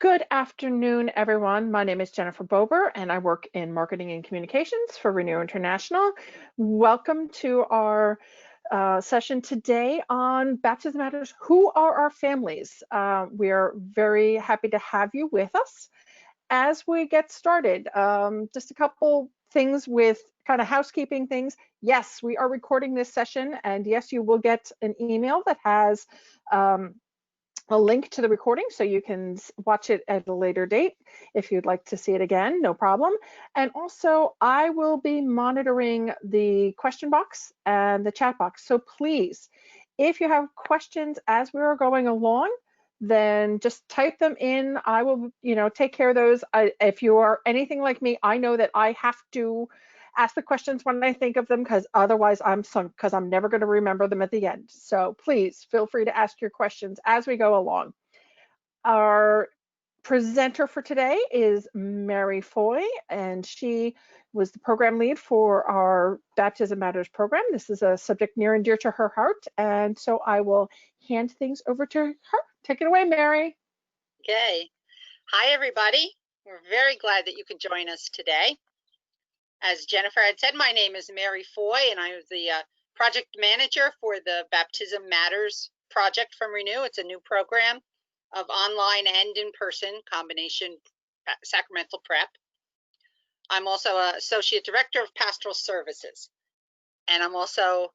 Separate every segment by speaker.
Speaker 1: Good afternoon, everyone. My name is Jennifer Bober, and I work in marketing and communications for Renew International. Welcome to our session today on Baptism Matters. Who are our families? We are very happy to have you with us. As we get started, just a couple things with kind of housekeeping things. Yes, we are recording this session, and yes, you will get an email that has a link to the recording so you can watch it at a later date if you'd like to see it again, no problem. And also, I will be monitoring the question box and the chat box. So please, if you have questions as we are going along, then just type them in. I will, take care of those. If you are anything like me, I know that I have to ask the questions when I think of them, because otherwise I'm sunk, because I'm never going to remember them at the end. So please feel free to ask your questions as we go along. Our presenter for today is Mary Foy, and she was the program lead for our Baptism Matters program. This is a subject near and dear to her heart, and so I will hand things over to her. Take it away, Mary.
Speaker 2: Okay. Hi, everybody. We're very glad that you could join us today. As Jennifer had said, my name is Mary Foy, and I'm the project manager for the Baptism Matters project from Renew. It's a new program of online and in-person combination sacramental prep. I'm also an associate director of pastoral services, and I'm also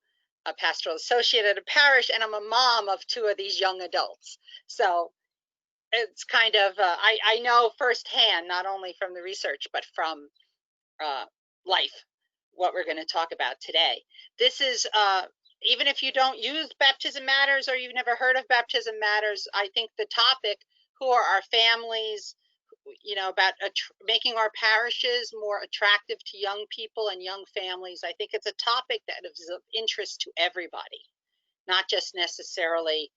Speaker 2: a pastoral associate at a parish, and I'm a mom of two of these young adults. So it's kind of, I know firsthand, not only from the research, but from life, what we're going to talk about today. This is, even if you don't use Baptism Matters or you've never heard of Baptism Matters, I think the topic, who are our families, about making our parishes more attractive to young people and young families, I think it's a topic that is of interest to everybody, not just necessarily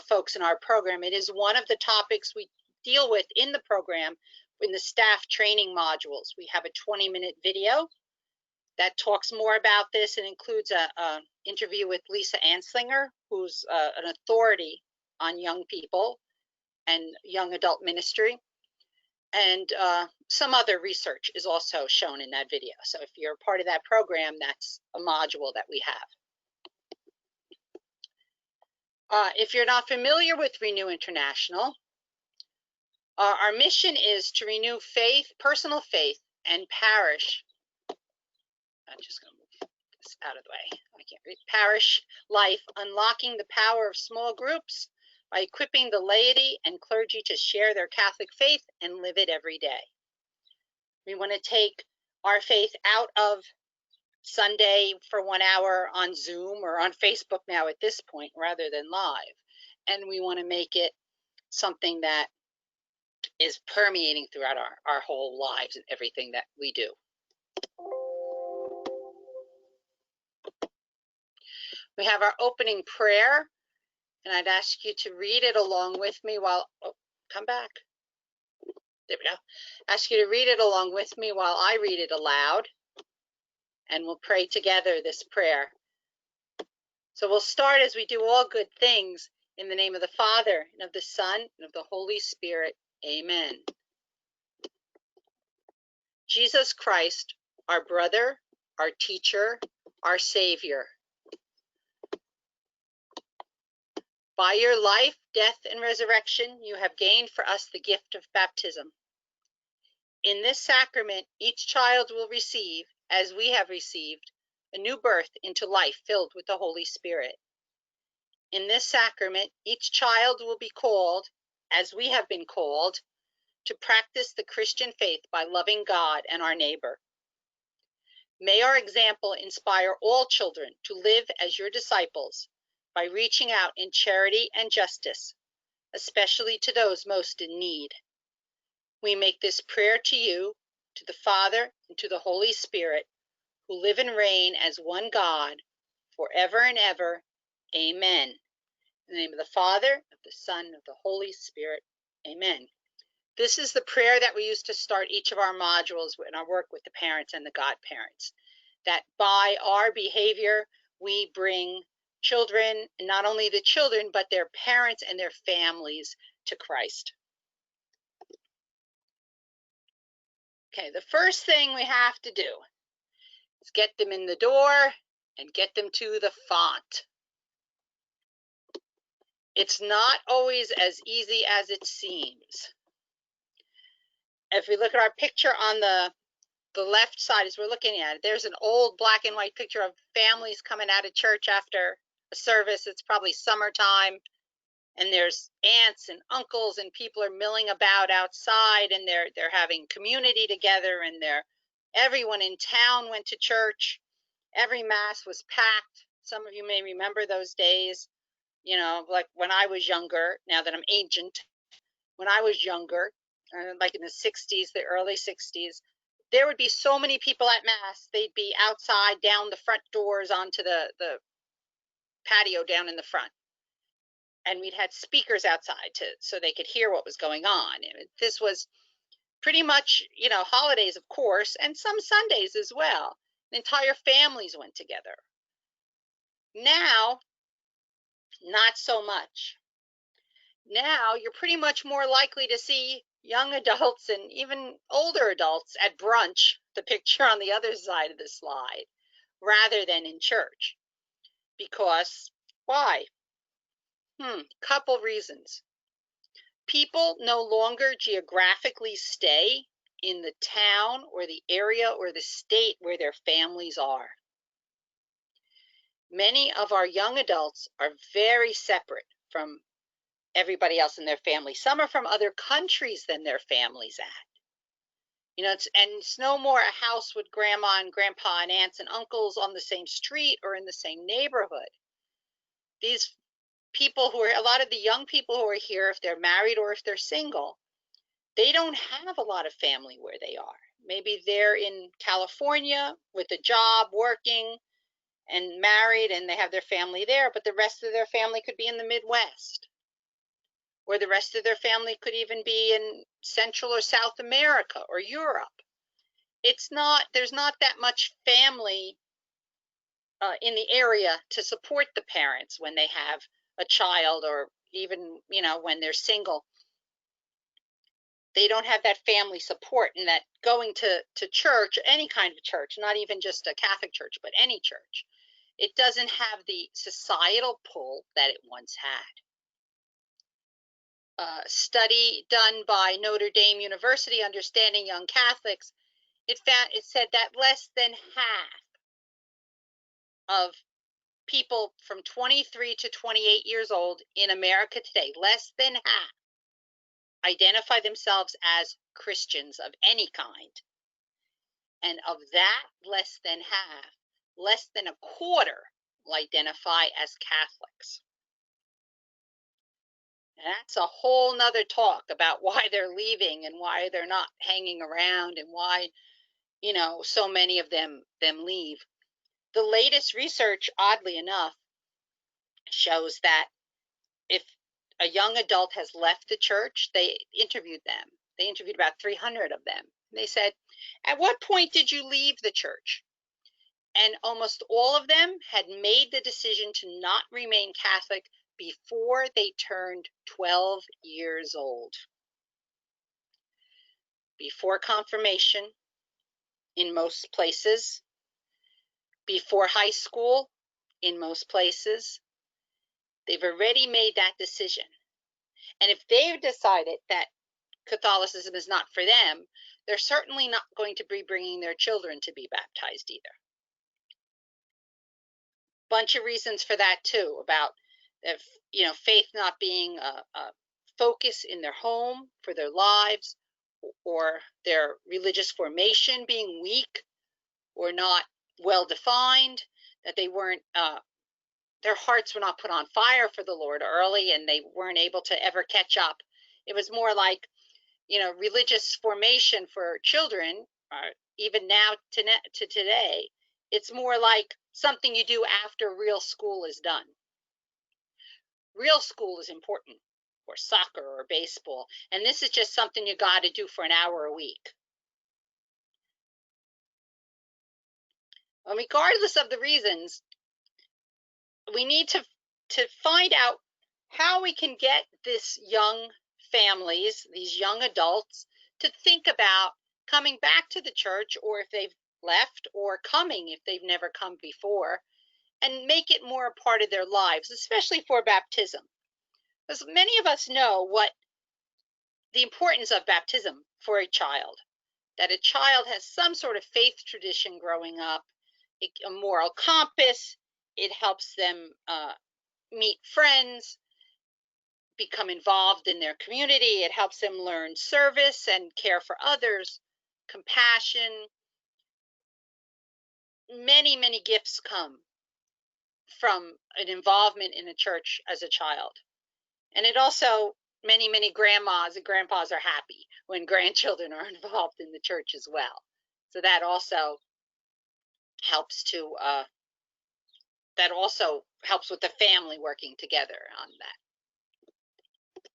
Speaker 2: folks in our program. It is one of the topics we deal with in the program in the staff training modules. We have a 20-minute video that talks more about this and includes an interview with Lisa Anslinger, who's an authority on young people and young adult ministry. And some other research is also shown in that video. So if you're part of that program, that's a module that we have. If you're not familiar with Renew International, our mission is to renew faith, personal faith, and parish. I'm just going to move this out of the way. I can't read. Parish life, unlocking the power of small groups by equipping the laity and clergy to share their Catholic faith and live it every day. We want to take our faith out of Sunday for 1 hour on Zoom or on Facebook now at this point, rather than live. And we want to make it something that is permeating throughout our whole lives and everything that we do. We have our opening prayer, and I'd ask you to read it along with me while, come back. There we go. Ask you to read it along with me while I read it aloud, and we'll pray together this prayer. So we'll start, as we do all good things, in the name of the Father, and of the Son, and of the Holy Spirit. Amen. Jesus Christ, our brother, our teacher, our Savior. By your life, death, and resurrection, you have gained for us the gift of baptism. In this sacrament, each child will receive, as we have received, a new birth into life filled with the Holy Spirit. In this sacrament, each child will be called, as we have been called, to practice the Christian faith by loving God and our neighbor. May our example inspire all children to live as your disciples by reaching out in charity and justice, especially to those most in need. We make this prayer to you, to the Father, and to the Holy Spirit, who live and reign as one God, forever and ever. Amen. In the name of the Father, of the Son, of the Holy Spirit. Amen. This is the prayer that we use to start each of our modules in our work with the parents and the godparents, that by our behavior, we bring children, not only the children, but their parents and their families to Christ. Okay, the first thing we have to do is get them in the door and get them to the font. It's not always as easy as it seems. If we look at our picture on the left side as we're looking at it, there's an old black and white picture of families coming out of church after a service. It's probably summertime, and there's aunts and uncles and people are milling about outside, and they're having community together, and everyone in town went to church. Every mass was packed. Some of you may remember those days, you know, like when I was younger, now that I'm ancient, when I was younger, like in the 60s, the early 60s, there would be so many people at mass. They'd be outside, down the front doors onto the patio down in the front. And we'd had speakers outside so they could hear what was going on. This was pretty much, you know, holidays, of course, and some Sundays as well. Entire families went together. Now, not so much. Now, you're pretty much more likely to see young adults and even older adults at brunch, the picture on the other side of the slide, rather than in church. Because, why? Couple reasons. People no longer geographically stay in the town or the area or the state where their families are. Many of our young adults are very separate from everybody else in their family. Some are from other countries than their families at. You know, it's no more a house with grandma and grandpa and aunts and uncles on the same street or in the same neighborhood. These people a lot of the young people who are here, if they're married or if they're single, they don't have a lot of family where they are. Maybe they're in California with a job, working and married, and they have their family there, but the rest of their family could be in the Midwest. Or the rest of their family could even be in Central or South America or Europe. There's not that much family in the area to support the parents when they have a child, or even, you know, when they're single. They don't have that family support, and that going to church, any kind of church, not even just a Catholic church, but any church, it doesn't have the societal pull that it once had. A study done by Notre Dame University, Understanding Young Catholics, it said that less than half of people from 23 to 28 years old in America today, less than half, identify themselves as Christians of any kind. And of that less than half, less than a quarter will identify as Catholics. And that's a whole nother talk about why they're leaving and why they're not hanging around and why, you know, so many of them leave. The latest research, oddly enough, shows that if a young adult has left the church, they interviewed them. They interviewed about 300 of them. They said, at what point did you leave the church? And almost all of them had made the decision to not remain Catholic before they turned 12 years old. Before confirmation, in most places. Before high school, in most places. They've already made that decision. And if they've decided that Catholicism is not for them, they're certainly not going to be bringing their children to be baptized either. Bunch of reasons for that too, about faith not being a focus in their home for their lives, or their religious formation being weak or not well defined, that they weren't their hearts were not put on fire for the Lord early, and they weren't able to ever catch up. It was more like, religious formation for children, even now to today, it's more like something you do after real school is done. Real school is important, or soccer or baseball, and this is just something you got to do for an hour a week. Well, regardless of the reasons, we need to find out how we can get this young families, these young adults, to think about coming back to the church, or if they've left, or coming if they've never come before, and make it more a part of their lives, especially for baptism. Because many of us know what the importance of baptism for a child, that a child has some sort of faith tradition growing up, a moral compass. It helps them meet friends, become involved in their community. It helps them learn service and care for others, compassion. Many, many gifts come from an involvement in a church as a child. And it also, many, many grandmas and grandpas are happy when grandchildren are involved in the church as well. So that also helps to, that also helps with the family working together on that.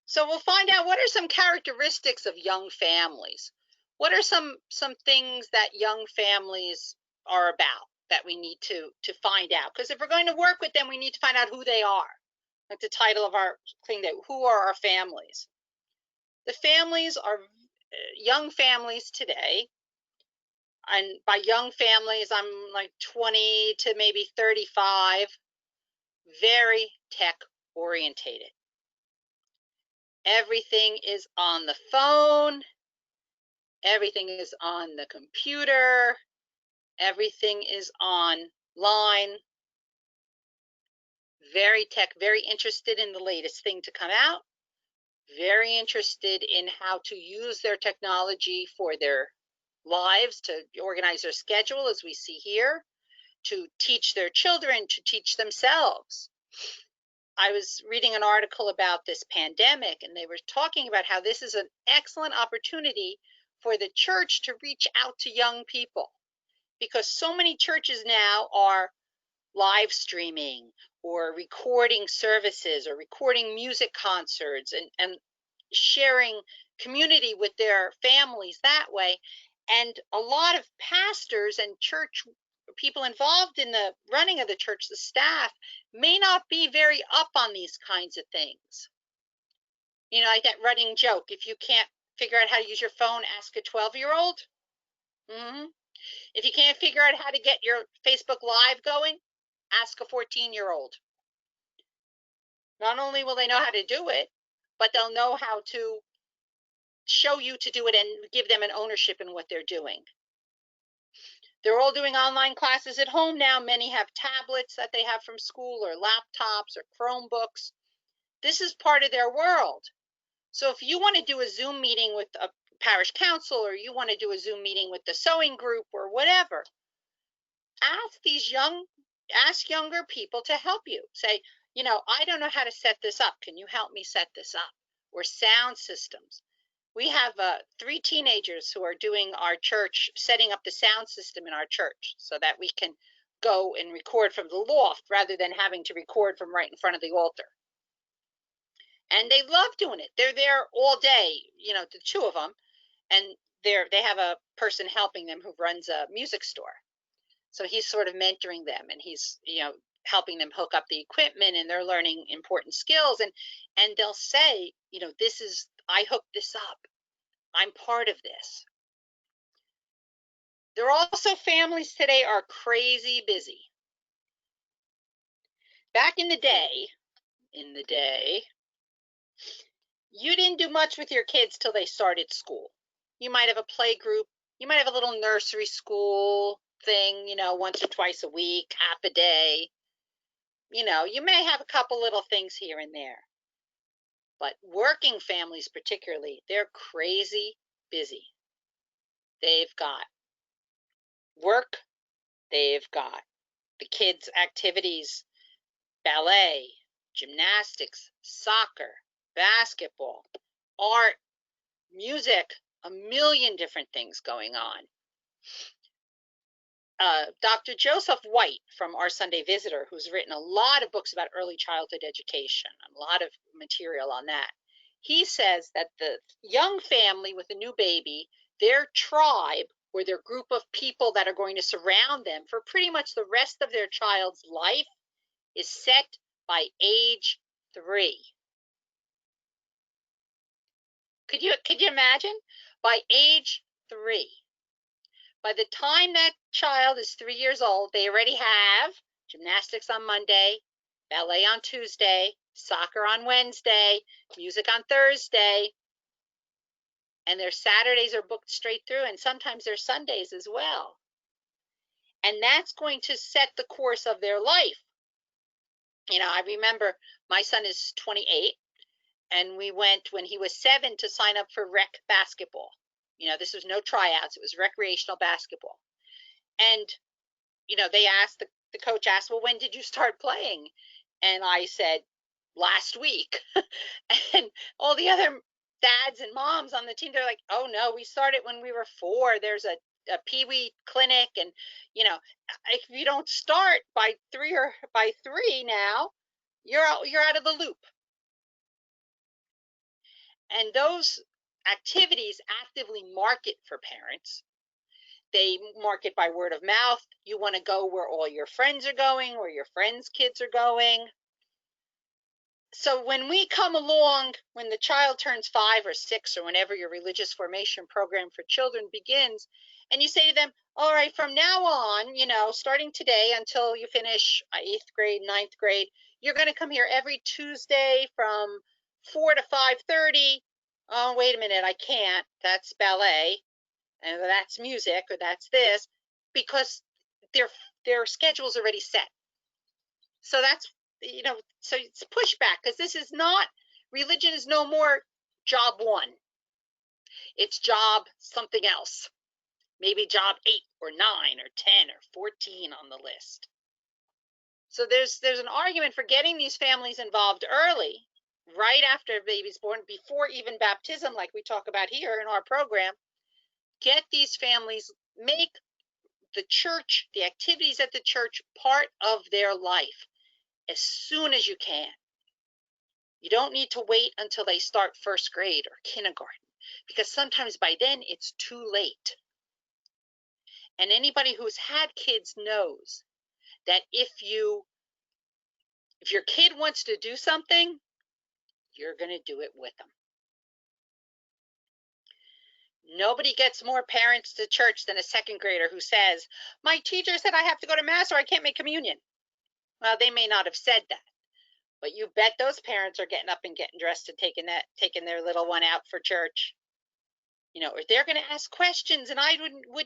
Speaker 2: So we'll find out, what are some characteristics of young families? What are some things that young families are about that we need to find out? Because if we're going to work with them, we need to find out who they are. Like the title of our thing, that who are our families? The families are young families today. And by young families, I'm like 20 to maybe 35, very tech orientated. Everything is on the phone. Everything is on the computer. Everything is online. Very tech, very interested in the latest thing to come out. Very interested in how to use their technology for their lives, to organize their schedule, as we see here, to teach their children, to teach themselves. I was reading an article about this pandemic, and they were talking about how this is an excellent opportunity for the church to reach out to young people, because so many churches now are live streaming or recording services or recording music concerts and sharing community with their families that way. And a lot of pastors and church people involved in the running of the church, the staff, may not be very up on these kinds of things. You know, like that running joke, if you can't figure out how to use your phone, ask a 12-year-old. If you can't figure out how to get your Facebook Live going, ask a 14-year-old. Not only will they know how to do it, but they'll know how to show you to do it and give them an ownership in what they're doing. They're all doing online classes at home now. Many have tablets that they have from school, or laptops, or Chromebooks. This is part of their world. So if you want to do a Zoom meeting with a parish council, or you want to do a Zoom meeting with the sewing group or whatever, ask younger people to help you. Say, you know, I don't know how to set this up. Can you help me set this up? Or sound systems. We have 3 teenagers who are doing our church, setting up the sound system in our church so that we can go and record from the loft rather than having to record from right in front of the altar. And they love doing it. They're there all day, you know, the 2 of them, and they have a person helping them who runs a music store. So he's sort of mentoring them, and he's, you know, helping them hook up the equipment, and they're learning important skills. And they'll say, you know, I hooked this up. I'm part of this. There are also families today are crazy busy. Back in the day, you didn't do much with your kids till they started school. You might have a play group. You might have a little nursery school thing, you know, once or twice a week, half a day. You know, you may have a couple little things here and there. But working families particularly, they're crazy busy. They've got work. They've got the kids' activities, ballet, gymnastics, soccer, basketball, art, music, a million different things going on. Dr. Joseph White from Our Sunday Visitor, who's written a lot of books about early childhood education, a lot of material on that, he says that the young family with a new baby, their tribe, or their group of people that are going to surround them for pretty much the rest of their child's life, is set by age 3. Could you imagine? By age 3. By the time that child is 3 years old, they already have gymnastics on Monday, ballet on Tuesday, soccer on Wednesday, music on Thursday, and their Saturdays are booked straight through, and sometimes their Sundays as well. And that's going to set the course of their life. I remember my son is 28, and we went when he was 7 to sign up for rec basketball. This was no tryouts, it was recreational basketball. And, they asked, the coach asked, well, when did you start playing? And I said, last week. And all the other dads and moms on the team, they're like, oh no, we started when we were 4. There's a pee-wee clinic, and if you don't start by 3 now, you're out of the loop. And those activities actively market for parents. They market by word of mouth. You want to go where all your friends are going, where your friends' kids are going. So when we come along, when the child turns 5 or 6, or whenever your religious formation program for children begins, and you say to them, all right, from now on, starting today until you finish 8th grade, 9th grade, you're going to come here every Tuesday from 4 to 5:30. Oh, wait a minute, I can't. That's ballet, and that's music, or that's this, because their schedule's already set. So that's, so it's pushback, because this is not, religion is no more job 1. It's job something else. Maybe job 8 or 9 or 10 or 14 on the list. So there's an argument for getting these families involved early, right after a baby's born, before even baptism, like we talk about here in our program. Get these families, make the church, the activities at the church, part of their life as soon as you can. You don't need to wait until they start 1st grade or kindergarten, because sometimes by then it's too late. And anybody who's had kids knows that if your kid wants to do something, you're going to do it with them. Nobody gets more parents to church than a 2nd grader who says, my teacher said I have to go to mass or I can't make communion. Well, they may not have said that, but you bet those parents are getting up and getting dressed and taking their little one out for church. Or they're going to ask questions, and I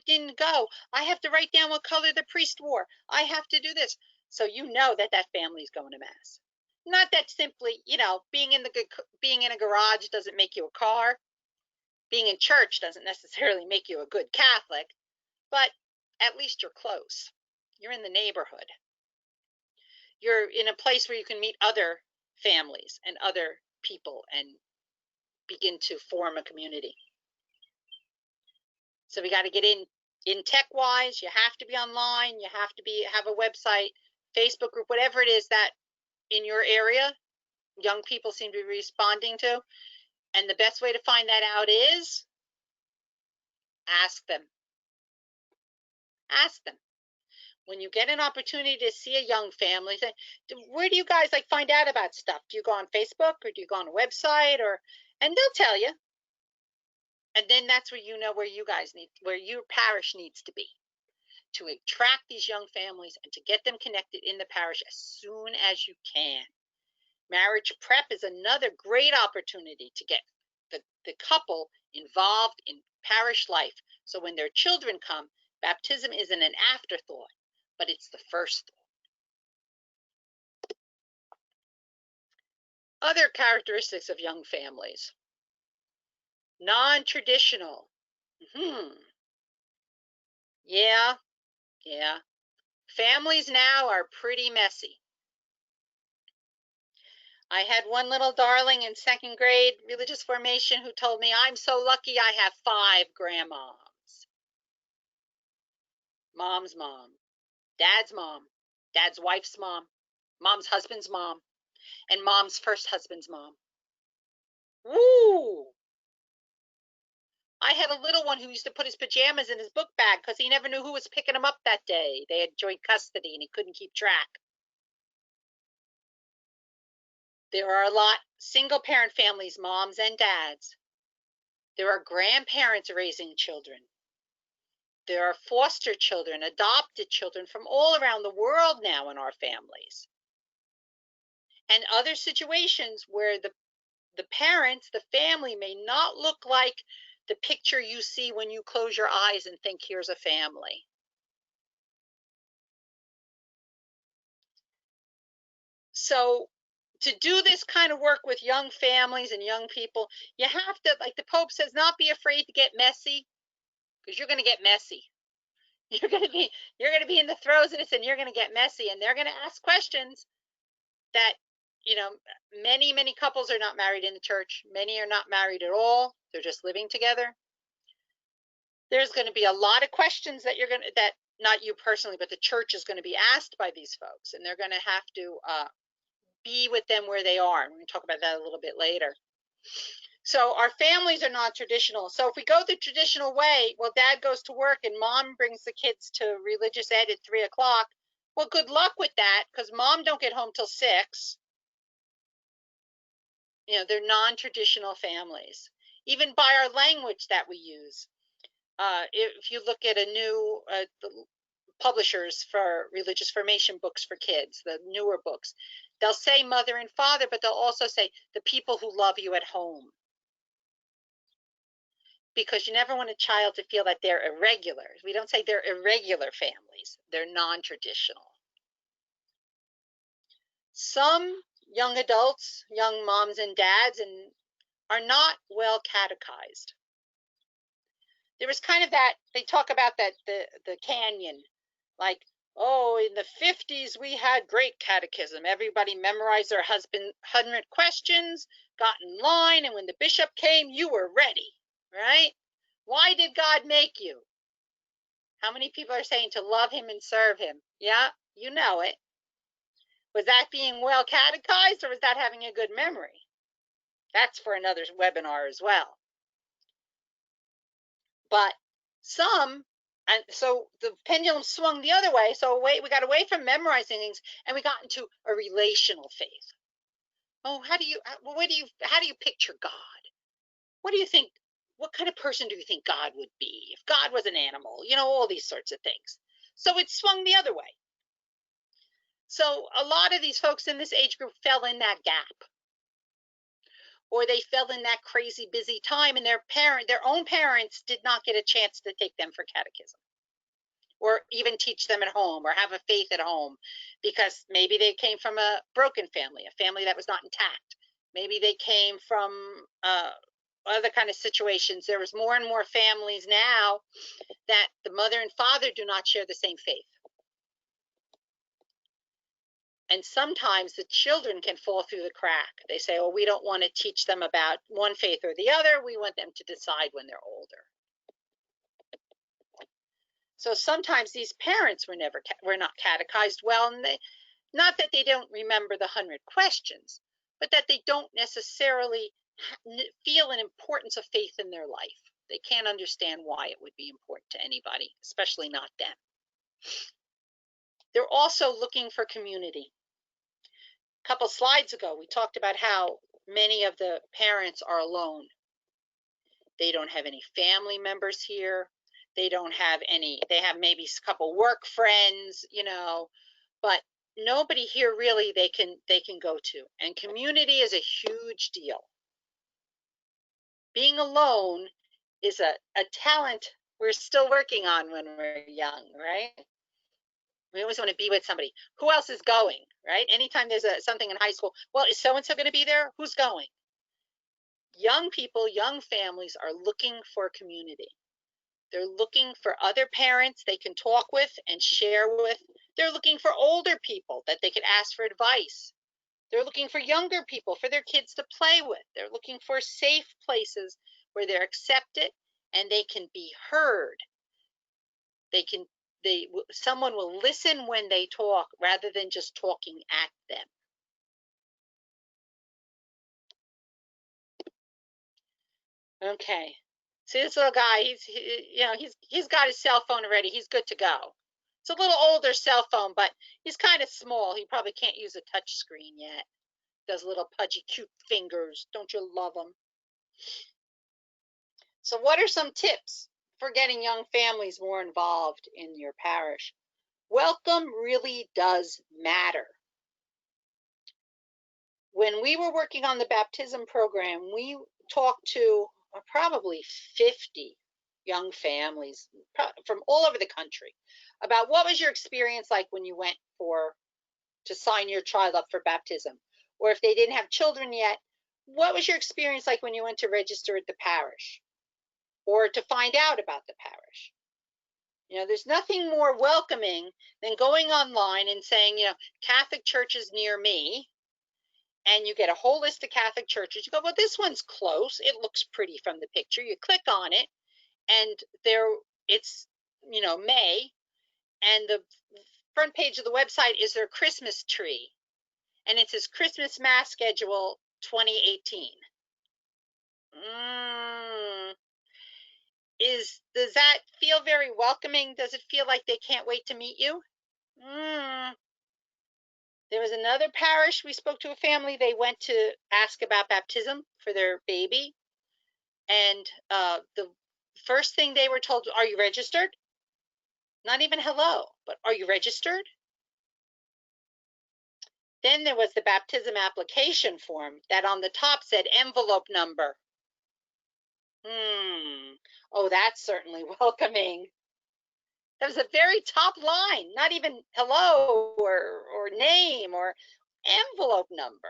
Speaker 2: didn't go. I have to write down what color the priest wore. I have to do this. So that family's going to mass. Not that simply, being in a garage doesn't make you a car. Being in church doesn't necessarily make you a good Catholic, but at least you're close. You're in the neighborhood. You're in a place where you can meet other families and other people and begin to form a community. So we got to get in tech-wise. You have to be online. You have to have a website, Facebook group, whatever it is that in your area young people seem to be responding to. And the best way to find that out is ask them. Ask them. When you get an opportunity to see a young family, say, where do you guys find out about stuff? Do you go on Facebook, or do you go on a website, and they'll tell you. And then that's where where your parish needs to be, to attract these young families and to get them connected in the parish as soon as you can. Marriage prep is another great opportunity to get the couple involved in parish life. So when their children come, baptism isn't an afterthought, but it's the first thought. Other characteristics of young families. Non-traditional. Yeah. Families now are pretty messy. I had one little darling in 2nd grade religious formation who told me, I'm so lucky I have 5 grandmoms. Mom's mom, dad's wife's mom, mom's husband's mom, and mom's first husband's mom. Woo! I had a little one who used to put his pajamas in his book bag because he never knew who was picking him up that day. They had joint custody and he couldn't keep track. There are a lot single parent families, moms and dads, There are grandparents raising children. There are foster children, adopted children from all around the world now in our families. And other situations where the parents, the family, may not look like the picture you see when you close your eyes and think, here's a family. So to do this kind of work with young families and young people, you have to, like the Pope says, not be afraid to get messy, because you're going to get messy. You're going to be in the throes of this, and you're going to get messy, and they're going to ask questions that, many couples are not married in the church. Many are not married at all. They're just living together. There's going to be a lot of questions that not you personally, but the church is going to be asked by these folks, and they're going to have to be with them where they are. And we're going to talk about that a little bit later. So our families are non-traditional. So if we go the traditional way, well, dad goes to work and mom brings the kids to religious ed at 3 o'clock. Well, good luck with that, because mom don't get home till 6. They're non-traditional families. Even by our language that we use. If you look at a new publishers for religious formation books for kids, the newer books, they'll say mother and father, but they'll also say the people who love you at home. Because you never want a child to feel that they're irregular. We don't say they're irregular families. They're non-traditional. Some young adults, young moms and dads, are not well catechized. There was kind of that, they talk about that, the canyon, like, oh, in the 50s, we had great catechism. Everybody memorized their 100 questions, got in line, and when the bishop came, you were ready, right? Why did God make you? How many people are saying to love him and serve him? Yeah, you know it. Was that being well catechized, or was that having a good memory? That's for another webinar as well. But some, and so the pendulum swung the other way. So we got away from memorizing things, and we got into a relational faith. Oh, how do you picture God? What do you think? What kind of person do you think God would be if God was an animal? All these sorts of things. So it swung the other way. So a lot of these folks in this age group fell in that gap, or they fell in that crazy busy time, and their own parents did not get a chance to take them for catechism, or even teach them at home, or have a faith at home, because maybe they came from a broken family, a family that was not intact. Maybe they came from other kind of situations. There was more and more families now that the mother and father do not share the same faith. And sometimes the children can fall through the crack. They say, oh, we don't want to teach them about one faith or the other. We want them to decide when they're older. So sometimes these parents were not catechized well, and not that they don't remember the 100 questions, but that they don't necessarily feel an importance of faith in their life. They can't understand why it would be important to anybody, especially not them. They're also looking for community. A couple slides ago, we talked about how many of the parents are alone. They don't have any family members here. They don't have any, they have maybe a couple work friends, but nobody here really they can go to. And community is a huge deal. Being alone is a talent we're still working on when we're young, right? We always want to be with somebody. Who else is going, right? Anytime there's something in high school, well, is so-and-so going to be there? Who's going? Young people, young families are looking for community. They're looking for other parents they can talk with and share with. They're looking for older people that they can ask for advice. They're looking for younger people for their kids to play with. They're looking for safe places where they're accepted and they can be heard. Someone will listen when they talk rather than just talking at them. Okay. See this little guy, he's got his cell phone already. He's good to go. It's a little older cell phone, but he's kind of small. He probably can't use a touch screen yet. Those little pudgy cute fingers. Don't you love them? So what are some tips for getting young families more involved in your parish? Welcome really does matter. When we were working on the baptism program, we talked to probably 50 young families from all over the country about what was your experience like when you went to sign your child up for baptism, or if they didn't have children yet, what was your experience like when you went to register at the parish or to find out about the parish? There's nothing more welcoming than going online and saying, Catholic churches near me, and you get a whole list of Catholic churches. You go, well, this one's close. It looks pretty from the picture. You click on it, and it's May, and the front page of the website is their Christmas tree, and it says Christmas Mass schedule 2018. Does that feel very welcoming? Does it feel like they can't wait to meet you? There was another parish, we spoke to a family, they went to ask about baptism for their baby, and the first thing they were told, are you registered? Not even hello, but are you registered? Then there was the baptism application form that on the top said envelope number. Oh, that's certainly welcoming. That was a very top line, not even hello or name or envelope number.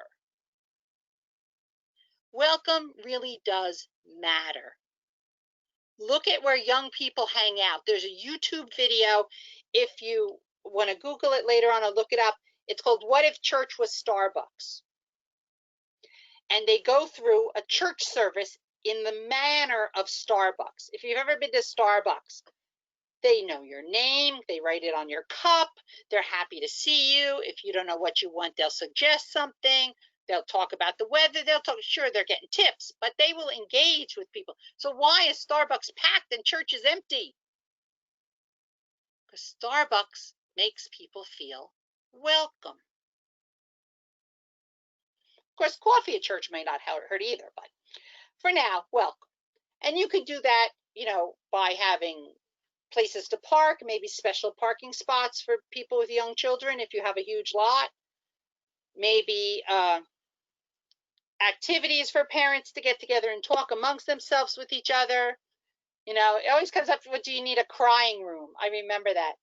Speaker 2: Welcome really does matter. Look at where young people hang out. There's a YouTube video. If you want to Google it later on or look it up, it's called What If Church Was Starbucks? And they go through a church service in the manner of Starbucks. If you've ever been to Starbucks, they know your name, they write it on your cup, they're happy to see you. If you don't know what you want, they'll suggest something. They'll talk about the weather. Sure, they're getting tips, but they will engage with people. So why is Starbucks packed and church is empty? Because Starbucks makes people feel welcome. Of course, coffee at church may not hurt either, but for now, welcome. And you could do that, by having places to park, maybe special parking spots for people with young children if you have a huge lot. Maybe activities for parents to get together and talk amongst themselves with each other. It always comes up, do you need a crying room? I remember that.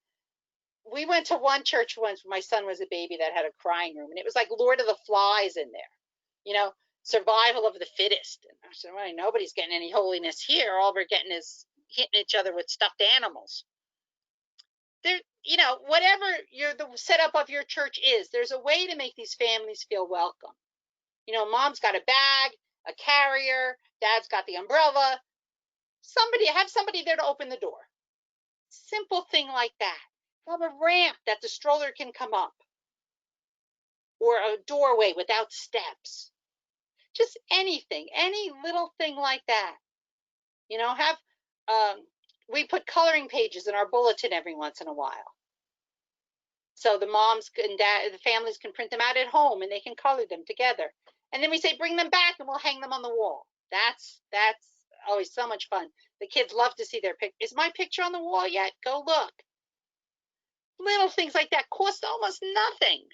Speaker 2: We went to one church once when my son was a baby that had a crying room, and it was like Lord of the Flies in there, survival of the fittest. And I said, well, nobody's getting any holiness here. All we're getting is hitting each other with stuffed animals. There, whatever the setup of your church is, there's a way to make these families feel welcome. Mom's got a bag, a carrier, dad's got the umbrella. Have somebody there to open the door. Simple thing like that. Have a ramp that the stroller can come up, or a doorway without steps. Just anything, any little thing like that. We put coloring pages in our bulletin every once in a while. So the moms and the families can print them out at home and they can color them together. And then we say, bring them back and we'll hang them on the wall. That's always so much fun. The kids love to see their picture. Is my picture on the wall yet? Go look. Little things like that cost almost nothing,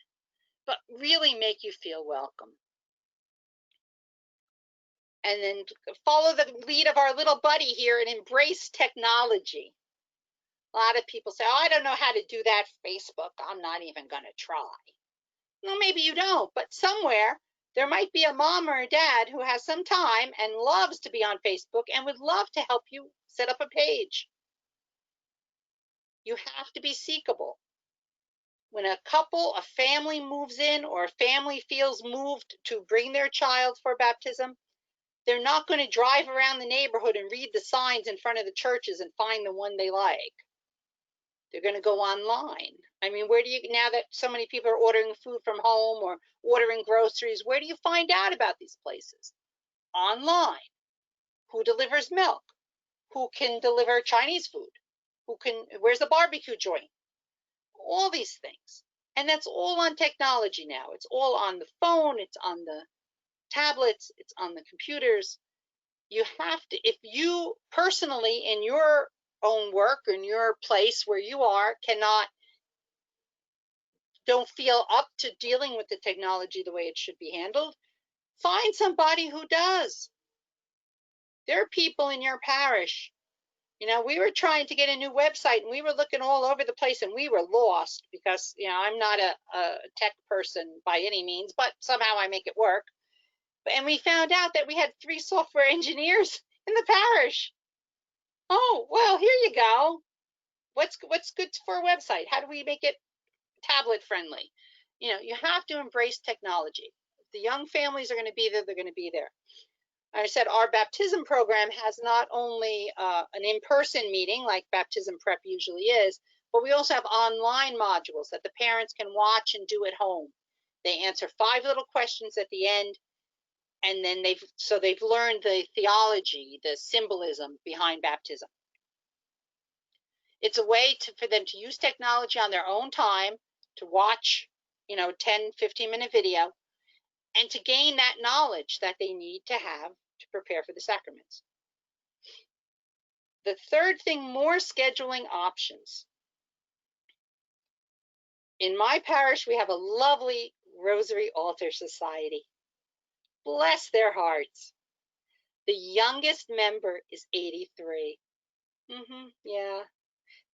Speaker 2: but really make you feel welcome. And then follow the lead of our little buddy here and embrace technology. A lot of people say, oh, I don't know how to do that Facebook. I'm not even going to try. Well, maybe you don't, but somewhere there might be a mom or a dad who has some time and loves to be on Facebook and would love to help you set up a page. You have to be seekable. When a family moves in, or a family feels moved to bring their child for baptism, they're not going to drive around the neighborhood and read the signs in front of the churches and find the one they like. They're going to go online. I mean, now that so many people are ordering food from home or ordering groceries, where do you find out about these places? Online. Who delivers milk? Who can deliver Chinese food? Where's the barbecue joint? All these things. And that's all on technology now. It's all on the phone. It's on the tablets. It's on the computers. You have to, if you personally in your own work, in your place where you are, don't feel up to dealing with the technology the way it should be handled, find somebody who does. There are people in your parish. We were trying to get a new website and we were looking all over the place and we were lost because, I'm not a tech person by any means, but somehow I make it work. And we found out that we had 3 software engineers in the parish. Oh, well, here you go. What's good for a website? How do we make it tablet friendly? You have to embrace technology. If the young families are going to be there, they're going to be there. I said our baptism program has not only an in-person meeting like baptism prep usually is, but we also have online modules that the parents can watch and do at home. They answer 5 little questions at the end, and then they've learned the theology, the symbolism behind baptism. It's a way for them to use technology on their own time, to watch 10, 15-minute video, and to gain that knowledge that they need to have to prepare for the sacraments. The third thing, more scheduling options. In my parish, we have a lovely Rosary Altar Society. Bless their hearts. The youngest member is 83. Yeah,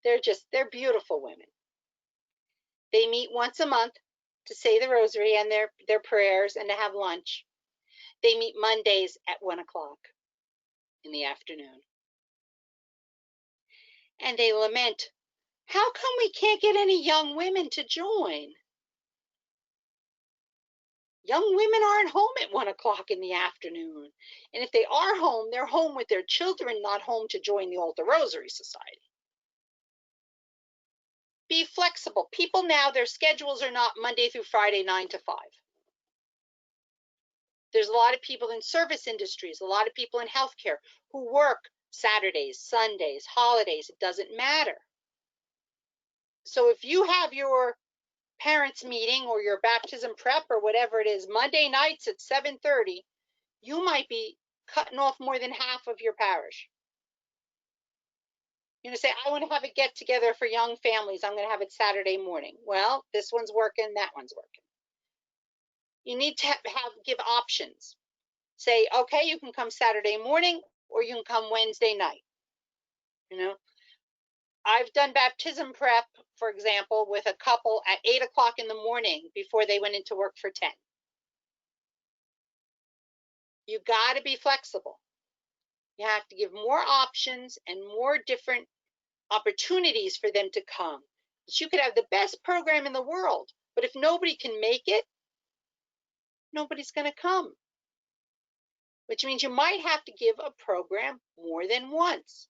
Speaker 2: they're beautiful women. They meet once a month to say the rosary and their prayers and to have lunch. They meet Mondays at 1 o'clock in the afternoon. And they lament, how come we can't get any young women to join? Young women aren't home at 1 o'clock in the afternoon. And if they are home, they're home with their children, not home to join the Altar Rosary Society. Be flexible. People now, their schedules are not Monday through Friday, 9 to 5. There's a lot of people in service industries, a lot of people in healthcare who work Saturdays, Sundays, holidays. It doesn't matter. So if you have your parents' meeting or your baptism prep or whatever it is, Monday nights at 7:30, you might be cutting off more than half of your parish. Say, I want to have a get together for young families. I'm going to have it Saturday morning. Well, this one's working, that one's working. You need to give options. Say, okay, you can come Saturday morning or you can come Wednesday night. I've done baptism prep, for example, with a couple at 8 o'clock in the morning before they went into work for 10. You got to be flexible. You have to give more options and more different opportunities for them to come. But you could have the best program in the world, but if nobody can make it, nobody's going to come. Which means you might have to give a program more than once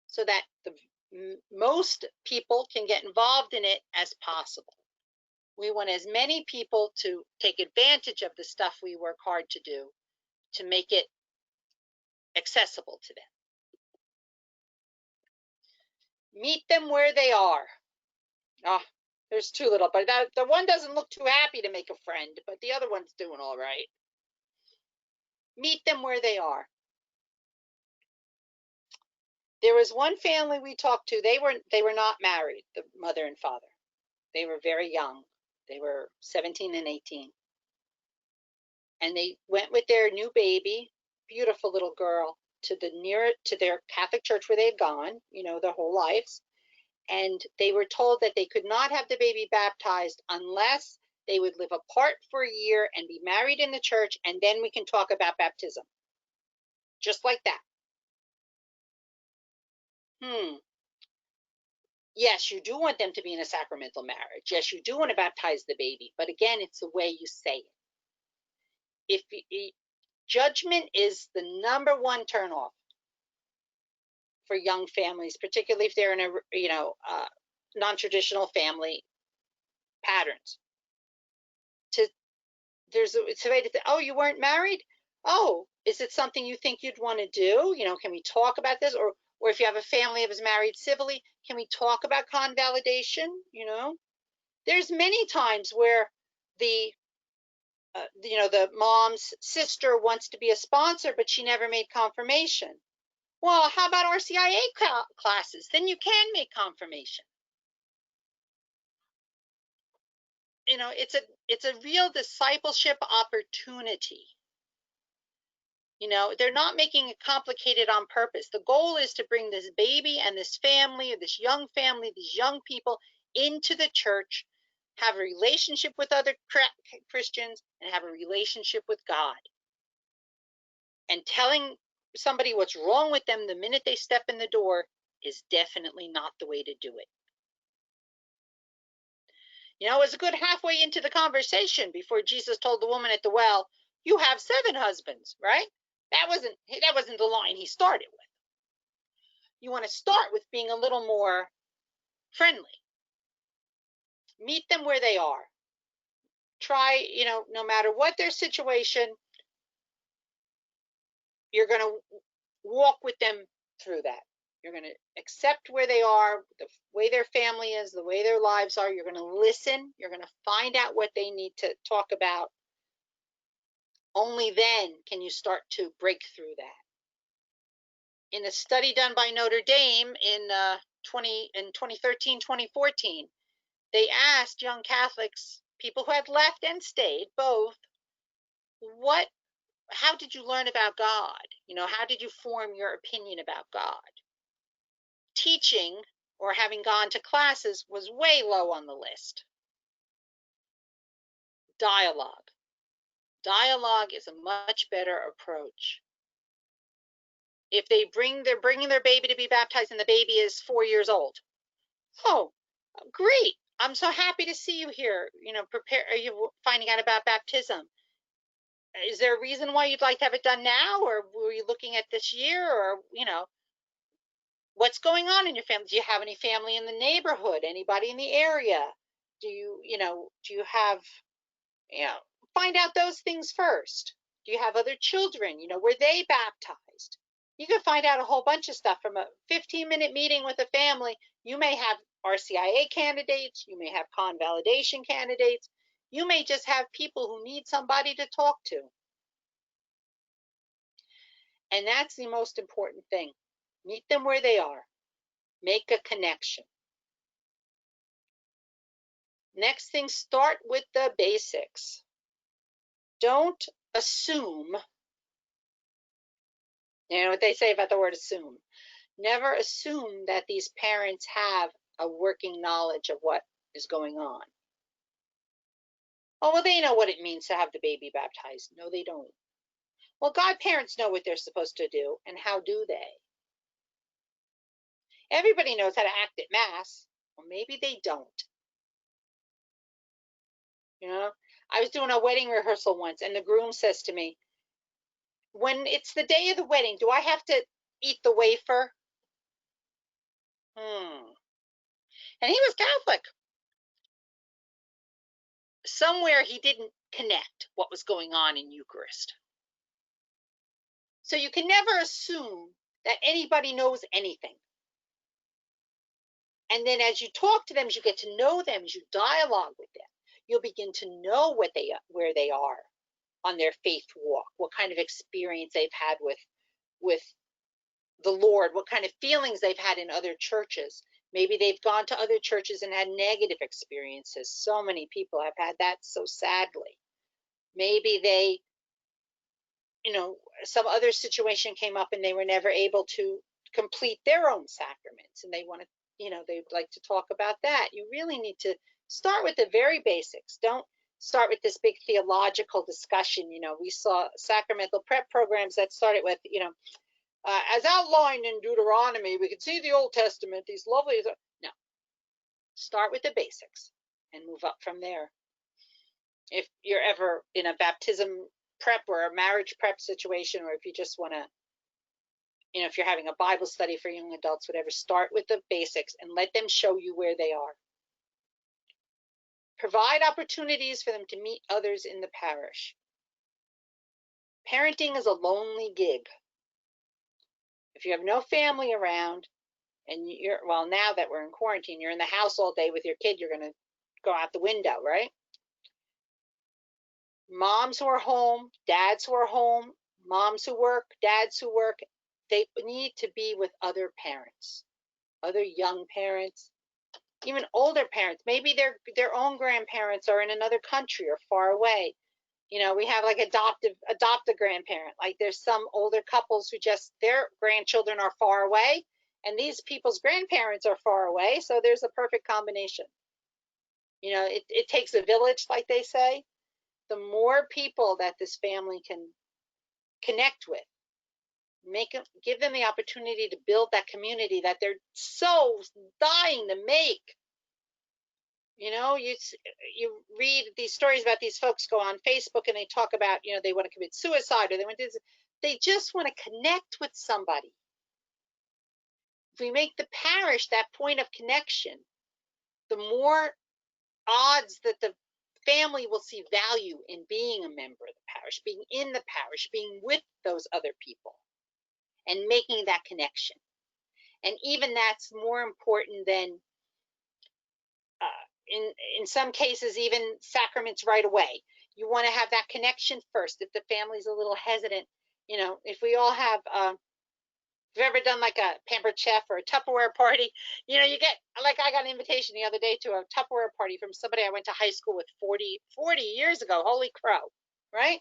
Speaker 2: so that the most people can get involved in it as possible. We want as many people to take advantage of the stuff we work hard to do to make it accessible to them. Meet them where they are. There's 2 little, but the one doesn't look too happy to make a friend, but the other one's doing all right. Meet them where they are. There was one family we talked to. They were not married, the mother and father. They were very young. They were 17 and 18. And they went with their new baby, beautiful little girl, to their Catholic church where they had gone, their whole lives. And they were told that they could not have the baby baptized unless they would live apart for a year and be married in the church, and then we can talk about baptism. Just like that. Yes, you do want them to be in a sacramental marriage. Yes, you do want to baptize the baby. But again, it's the way you say it. Judgment is the number 1 turnoff for young families, particularly if they're in a non-traditional family patterns. It's a way to say, oh, you weren't married? Oh, is it something you think you'd want to do? Can we talk about this? Or if you have a family that was married civilly, can we talk about convalidation? There's many times where the the mom's sister wants to be a sponsor, but she never made confirmation. Well, how about RCIA classes? Then you can make confirmation. It's a real discipleship opportunity. They're not making it complicated on purpose. The goal is to bring this baby and this family, or this young family, these young people into the church, have a relationship with other Christians, and have a relationship with God. And telling somebody what's wrong with them the minute they step in the door is definitely not the way to do it. It was a good halfway into the conversation before Jesus told the woman at the well, "You have 7 husbands," right? That wasn't the line he started with. You want to start with being a little more friendly. Meet them where they are. Try, no matter what their situation, you're going to walk with them through that. You're going to accept where they are, the way their family is, the way their lives are. You're going to listen. You're going to find out what they need to talk about. Only then can you start to break through that. In a study done by Notre Dame in 2013, 2014, they asked young Catholics, people who had left and stayed, both, how did you learn about God? How did you form your opinion about God? Teaching or having gone to classes was way low on the list. Dialogue. Dialogue is a much better approach. If they're bringing their baby to be baptized and the baby is 4 years old. Oh, great. I'm so happy to see you here. Are you finding out about baptism? Is there a reason why you'd like to have it done now, or were you looking at this year, or what's going on in your family? Do you have any family in the neighborhood? Anybody in the area? Do you have, find out those things first. Do you have other children? Were they baptized? You can find out a whole bunch of stuff from a 15-minute meeting with a family. You may have RCIA candidates. You may have convalidation candidates. You may just have people who need somebody to talk to. And that's the most important thing. Meet them where they are. Make a connection. Next thing, start with the basics. Don't assume. You know what they say about the word assume? Never assume that these parents have a working knowledge of what is going on. Oh, well, they know what it means to have the baby baptized. No, they don't. Well, godparents know what they're supposed to do, and how do they? Everybody knows how to act at Mass. Well, maybe they don't. I was doing a wedding rehearsal once, and the groom says to me, "When it's the day of the wedding, do I have to eat the wafer?" And he was Catholic. Somewhere he didn't connect what was going on in Eucharist. So you can never assume that anybody knows anything. And then as you talk to them, as you get to know them, as you dialogue with them, you'll begin to know where they are on their faith walk, what kind of experience they've had with the Lord, what kind of feelings they've had in other churches. Maybe they've gone to other churches and had negative experiences. So many people have had that so sadly. Maybe they, some other situation came up and they were never able to complete their own sacraments, and they want to, they'd like to talk about that. You really need to start with the very basics. Don't start with this big theological discussion. We saw sacramental prep programs that started with, as outlined in Deuteronomy, we can see the Old Testament, these lovely. No, start with the basics and move up from there. If you're ever in a baptism prep or a marriage prep situation, or if you just want to, if you're having a Bible study for young adults, whatever, start with the basics and let them show you where they are. Provide opportunities for them to meet others in the parish. Parenting is a lonely gig. If you have no family around, and now that we're in quarantine, you're in the house all day with your kid, you're going to go out the window, right? moms who are home, dads who are home, moms who work, dads who work, they need to be with other parents, other young parents, even older parents. Maybe their own grandparents are in another country or far away. We have like adopt a grandparent. Like there's some older couples who just their grandchildren are far away, and these people's grandparents are far away. So there's a perfect combination. It takes a village, like they say. The more people that this family can connect with, give them the opportunity to build that community that they're so dying to make. You read these stories about these folks go on Facebook and they talk about, they want to commit suicide or they just want to connect with somebody. If we make the parish that point of connection, the more odds that the family will see value in being a member of the parish, being in the parish, being with those other people, and making that connection. And even that's more important than, in some cases, even sacraments right away. You want to have that connection first. If the family's a little hesitant, if we all have, if you've ever done like a pampered chef or a Tupperware party, you get, like I got an invitation the other day to a Tupperware party from somebody I went to high school with 40 years ago. Holy crow, right?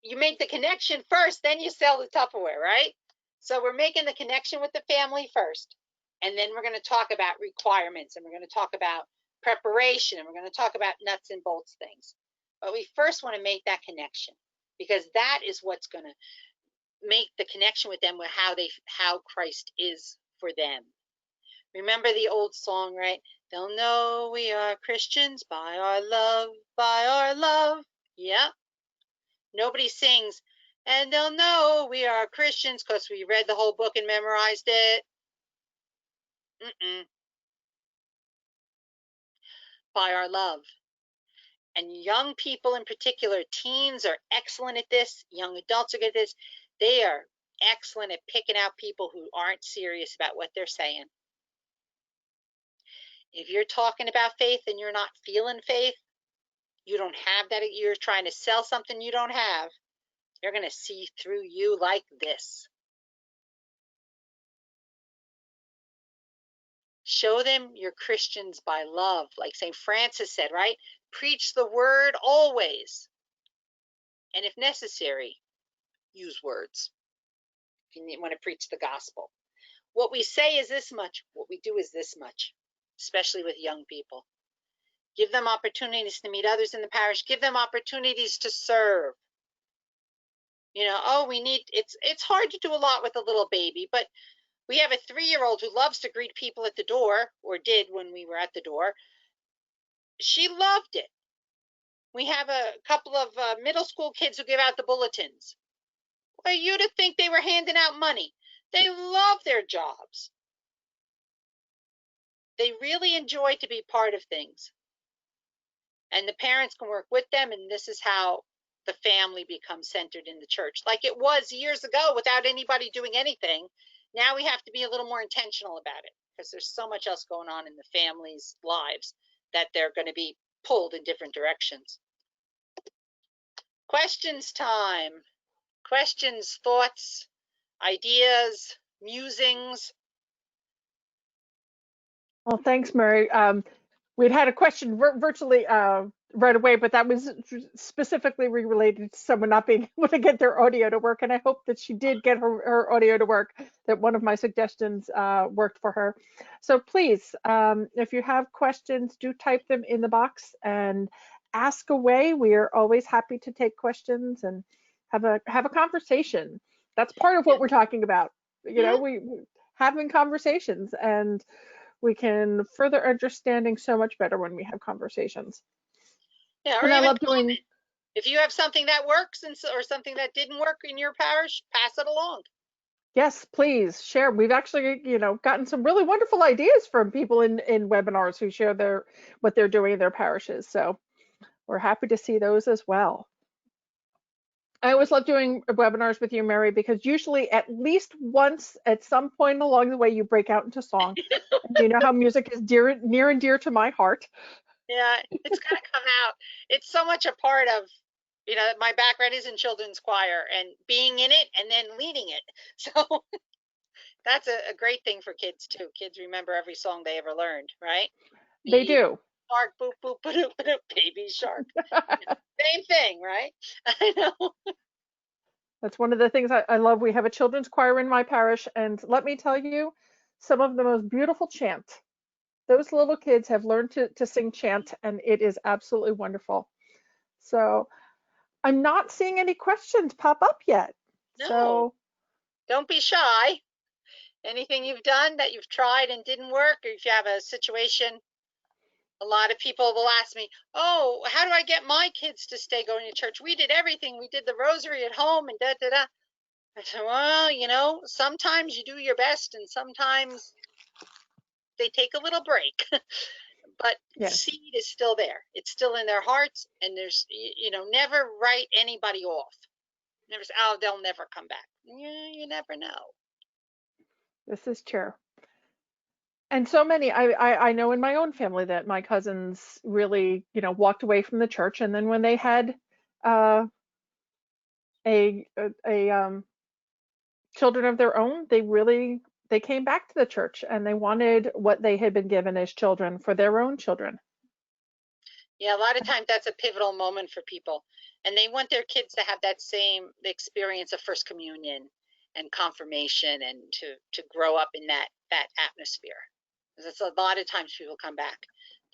Speaker 2: You make the connection first, then you sell the Tupperware, right? So we're making the connection with the family first. And then we're going to talk about requirements, and we're going to talk about preparation, and we're going to talk about nuts and bolts things. But we first want to make that connection, because that is what's going to make the connection with them with how Christ is for them. Remember the old song, right? They'll know we are Christians by our love, by our love. Yeah. Nobody sings, and they'll know we are Christians because we read the whole book and memorized it. By our love. And young people in particular, teens are excellent at this. Young adults are good at this. They are excellent at picking out people who aren't serious about what they're saying. If you're talking about faith and you're not feeling faith, you don't have that, you're trying to sell something you don't have, they're going to see through you like this. Show them you're Christians by love, like St. Francis said, right? Preach the word always. And if necessary, use words. If you want to preach the gospel. What we say is this much. What we do is this much, especially with young people. Give them opportunities to meet others in the parish. Give them opportunities to serve. It's hard to do a lot with a little baby, but we have a 3-year-old who loves to greet people at the door, or did when we were at the door. She loved it. We have a couple of middle school kids who give out the bulletins. Well, you'd think they were handing out money. They love their jobs. They really enjoy to be part of things. And the parents can work with them, and this is how the family becomes centered in the church. Like it was years ago without anybody doing anything. Now we have to be a little more intentional about it, because there's so much else going on in the family's lives that they're going to be pulled in different directions. Questions time. Questions, thoughts, ideas, musings.
Speaker 1: Well, thanks, Mary. We'd had a question virtually right away, but that was specifically related to someone not being able to get their audio to work. And I hope that she did get her audio to work, that one of my suggestions worked for her. So please, if you have questions, do type them in the box and ask away. We are always happy to take questions and have a conversation. That's part of what we're talking about. We having conversations, and we can further understanding so much better when we have conversations.
Speaker 2: Yeah, or
Speaker 1: and I
Speaker 2: even
Speaker 1: love doing.
Speaker 2: If you have something that works or something that didn't work in your parish, pass it along.
Speaker 1: Yes, please share. We've actually, gotten some really wonderful ideas from people in webinars who share what they're doing in their parishes. So we're happy to see those as well. I always love doing webinars with you, Mary, because usually at least once at some point along the way you break out into song. And you know how music is near and dear to my heart.
Speaker 2: Yeah, it's gonna come out. It's so much a part of, my background is in children's choir and being in it and then leading it. So that's a great thing for kids too. Kids remember every song they ever learned, right?
Speaker 1: They
Speaker 2: Baby
Speaker 1: do.
Speaker 2: shark, boop, boop, boop, boop, baby shark. Same thing, right? I know.
Speaker 1: That's one of the things I love. We have a children's choir in my parish, and let me tell you, some of the most beautiful chant. Those little kids have learned to sing chant, and it is absolutely wonderful. So I'm not seeing any questions pop up yet.
Speaker 2: No,
Speaker 1: So
Speaker 2: don't be shy. Anything you've done that you've tried and didn't work, or if you have a situation, a lot of people will ask me, "Oh, how do I get my kids to stay going to church? We did everything. We did the rosary at home and da da da." I said, "Well, sometimes you do your best and sometimes they take a little break." But
Speaker 1: yes,
Speaker 2: seed is still there. It's still in their hearts, and there's, never write anybody off. Never say, "Oh, they'll never come back." Yeah, you never know.
Speaker 1: this is true. And so many, I know in my own family that my cousins really, walked away from the church, and then when they had uh, a children of their own, they came back to the church and they wanted what they had been given as children for their own children.
Speaker 2: Yeah, a lot of times that's a pivotal moment for people, and they want their kids to have that same experience of first communion and confirmation, and to grow up in that atmosphere. Because it's a lot of times people come back,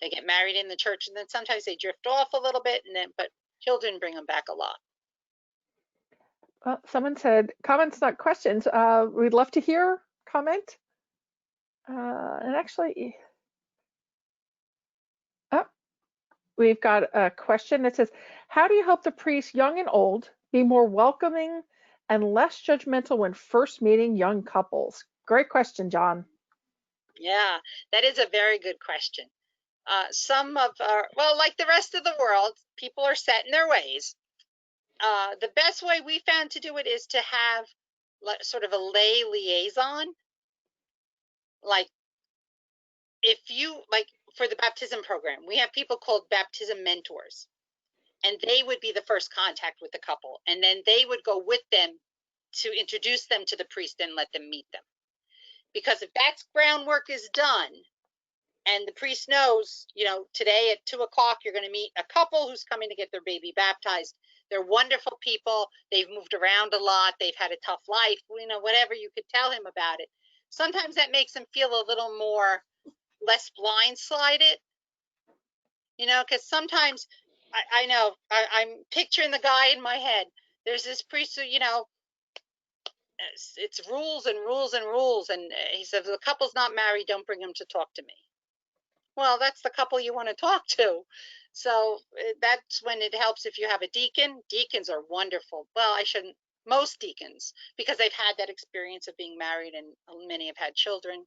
Speaker 2: they get married in the church, and then sometimes they drift off a little bit, and then but children bring them back a lot.
Speaker 1: Well, someone said comments, not questions. We'd love to hear comment. And actually, oh, we've got a question that says, how do you help the priests, young and old, be more welcoming and less judgmental when first meeting young couples? Great question, John.
Speaker 2: Yeah, that is a very good question. Some of our, well, like the rest of the world, people are set in their ways. The best way we found to do it is to have sort of a lay liaison. Like, if you, like, for the baptism program, we have people called baptism mentors, and they would be the first contact with the couple, and then they would go with them to introduce them to the priest and let them meet them. Because if that groundwork is done, and the priest knows, today at 2 o'clock, you're going to meet a couple who's coming to get their baby baptized. They're wonderful people. They've moved around a lot. They've had a tough life, whatever you could tell him about it. Sometimes that makes him feel a little more less blindsided, because sometimes I know I'm picturing the guy in my head. There's this priest who, it's rules and rules and rules. And he says, the couple's not married, don't bring them to talk to me. Well, that's the couple you want to talk to. So that's when it helps if you have a deacon. Deacons are wonderful. Well, I shouldn't, most deacons, because they've had that experience of being married, and many have had children.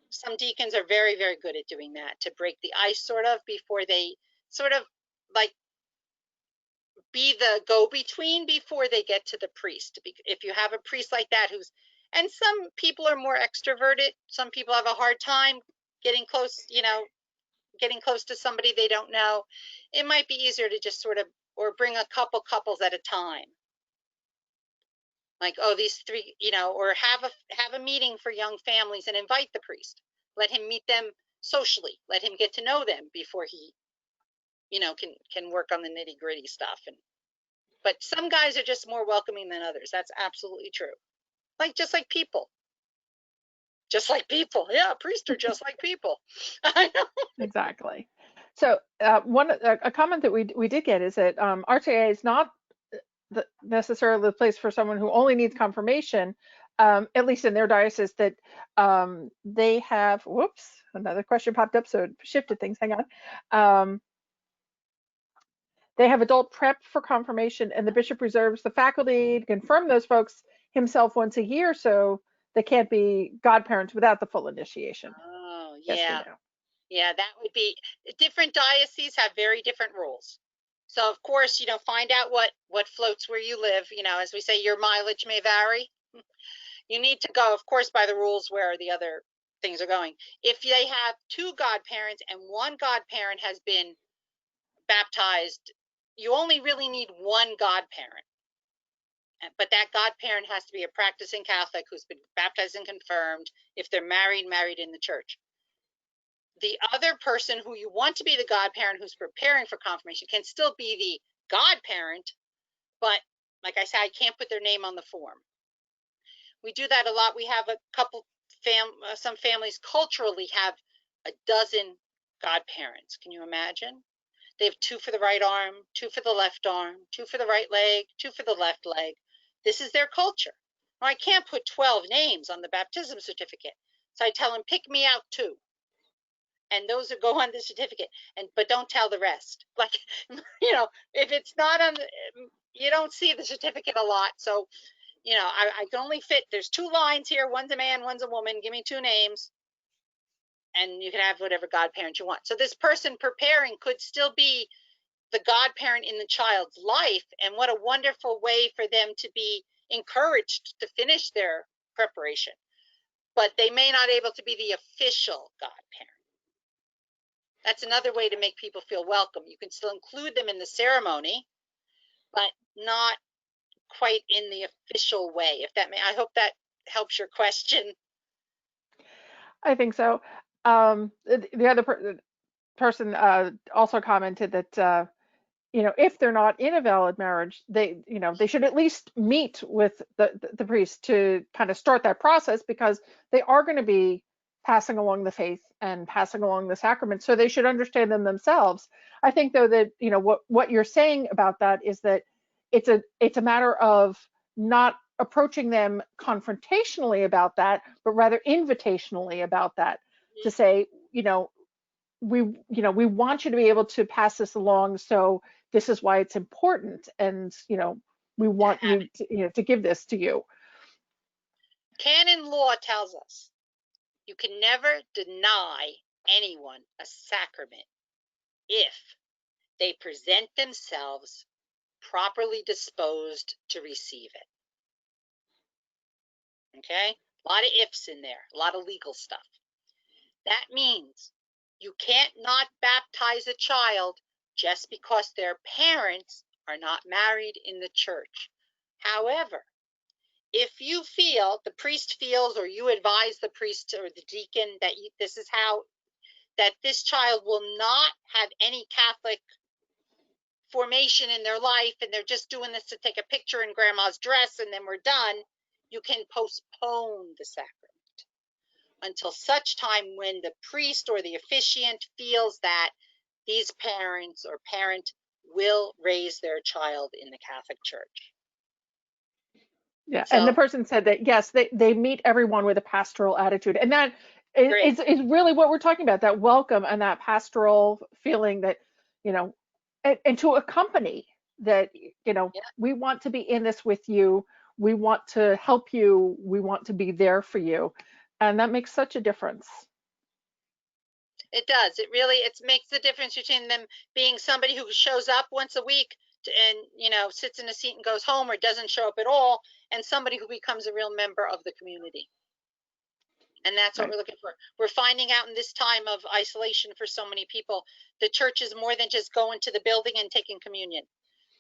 Speaker 2: Some deacons are very, very good at doing that, to break the ice sort of before they sort of like be the go-between before they get to the priest. If you have a priest like that and some people are more extroverted, some people have a hard time getting close, getting close to somebody they don't know, it might be easier to just sort of, or bring a couple couples at a time. Like, oh, these three, or have a meeting for young families and invite the priest. Let him meet them socially. Let him get to know them before he, can work on the nitty-gritty stuff. But some guys are just more welcoming than others. That's absolutely true. Like, just like people. Just like people. Yeah, priests are just like people. I know.
Speaker 1: Exactly. So a comment that we did get is that RTA is not necessarily the place for someone who only needs confirmation. At least in their diocese, that they have. Whoops, another question popped up, so it shifted things. Hang on. They have adult prep for confirmation, and the bishop reserves the faculty to confirm those folks himself once a year, so they can't be godparents without the full initiation.
Speaker 2: Oh,
Speaker 1: Yes, we
Speaker 2: yeah.
Speaker 1: know.
Speaker 2: Yeah, that would be, different dioceses have very different rules. So of course, find out what floats where you live. As we say, your mileage may vary. You need to go, of course, by the rules where the other things are going. If they have two godparents and one godparent has been baptized, you only really need one godparent. But that godparent has to be a practicing Catholic who's been baptized and confirmed. If they're married, married in the church. The other person who you want to be the godparent who's preparing for confirmation can still be the godparent, but like I said, I can't put their name on the form. We do that a lot. We have a couple some families culturally have a dozen godparents. Can you imagine? They have two for the right arm, two for the left arm, two for the right leg, two for the left leg. This is their culture. Now, I can't put 12 names on the baptism certificate. So I tell them, pick me out two. And those that go on the certificate, but don't tell the rest. Like, if it's not on the, you don't see the certificate a lot. So, I can only fit, there's two lines here. One's a man, one's a woman. Give me two names. And you can have whatever godparent you want. So this person preparing could still be the godparent in the child's life. And what a wonderful way for them to be encouraged to finish their preparation. But they may not be able to be the official godparent. That's another way to make people feel welcome. You can still include them in the ceremony, but not quite in the official way. I hope that helps your question.
Speaker 1: I think so. The other person also commented that if they're not in a valid marriage, they should at least meet with the priest to kind of start that process, because they are going to be passing along the faith and passing along the sacrament, so they should understand them themselves. I think, though, that what you're saying about that is that it's a matter of not approaching them confrontationally about that, but rather invitationally about that, to say, we want you to be able to pass this along, so this is why it's important, and we want you to give this to you.
Speaker 2: Canon law tells us you can never deny anyone a sacrament if they present themselves properly disposed to receive it. Okay? A lot of ifs in there, a lot of legal stuff. That means you can't not baptize a child just because their parents are not married in the church. However, if you feel, the priest feels, or you advise the priest or the deacon that this is how, that this child will not have any Catholic formation in their life, and they're just doing this to take a picture in grandma's dress and then we're done, you can postpone the sacrament until such time when the priest or the officiant feels that these parents or parent will raise their child in the Catholic Church.
Speaker 1: Yeah, and the person said that, yes, they meet everyone with a pastoral attitude, and that is really what we're talking about, that welcome and that pastoral feeling that, and to accompany that, we want to be in this with you, we want to help you, we want to be there for you, and that makes such a difference.
Speaker 2: It does. It makes the difference between them being somebody who shows up once a week and sits in a seat and goes home, or doesn't show up at all, and somebody who becomes a real member of the community. And that's what we're looking for. We're finding out in this time of isolation for so many people, the church is more than just going to the building and taking communion.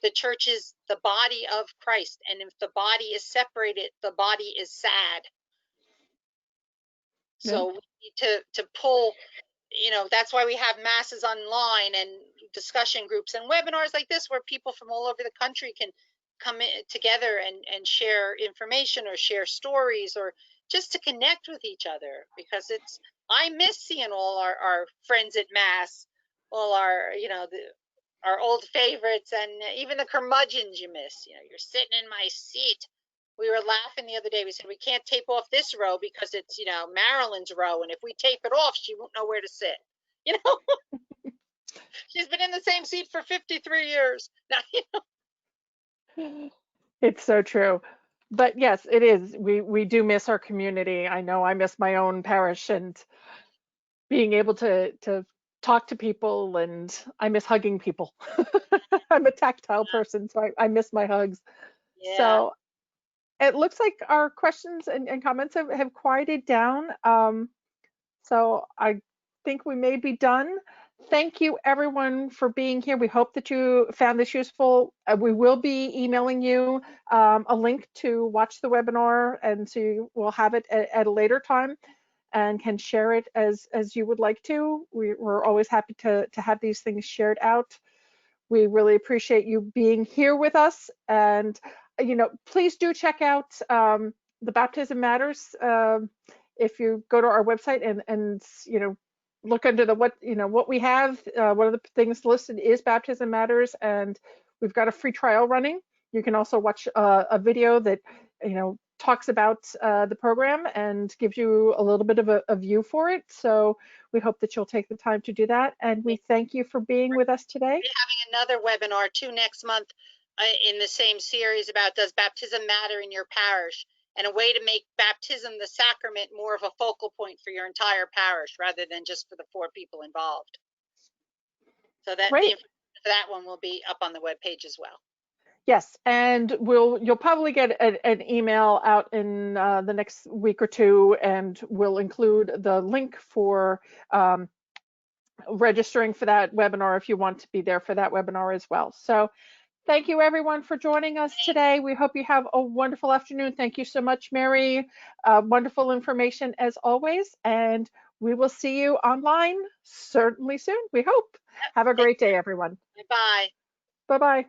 Speaker 2: The church is the body of Christ, and if the body is separated, the body is sad. So we need to pull, that's why we have masses online and discussion groups and webinars like this, where people from all over the country can come together and share information or share stories, or just to connect with each other, because I miss seeing all our friends at Mass, all our, our old favorites, and even the curmudgeons you miss. You're sitting in my seat. We were laughing the other day. We said, we can't tape off this row because it's, Marilyn's row. And if we tape it off, she won't know where to sit. She's been in the same seat for 53 years. Now,
Speaker 1: It's so true. But yes, it is. We do miss our community. I know I miss my own parish and being able to talk to people, and I miss hugging people. I'm a tactile person, so I miss my hugs.
Speaker 2: Yeah.
Speaker 1: So it looks like our questions and comments have quieted down. So I think we may be done. Thank you everyone for being here. We hope that you found this useful. We will be emailing you a link to watch the webinar, and so you will have it at a later time and can share it as you would like to. We're always happy to have these things shared out. We really appreciate you being here with us, and please do check out the Baptism Matters. If you go to our website and look under the what we have, one of the things listed is Baptism Matters, and we've got a free trial running. You can also watch a video that talks about the program and gives you a little bit of a view for it. So we hope that you'll take the time to do that, and we thank you for being with us today.
Speaker 2: We're having another webinar too next month in the same series about does baptism matter in your parish, and a way to make baptism the sacrament more of a focal point for your entire parish rather than just for the 4 people involved. So that
Speaker 1: Great.
Speaker 2: that one will be up on the webpage as well.
Speaker 1: Yes, and you'll probably get an email out in the next week or two, and we'll include the link for registering for that webinar if you want to be there for that webinar as well. So thank you everyone for joining us today. We hope you have a wonderful afternoon. Thank you so much, Mary. Wonderful information as always, and we will see you online certainly soon, we hope. Have a great day, everyone.
Speaker 2: Bye.
Speaker 1: Bye-bye.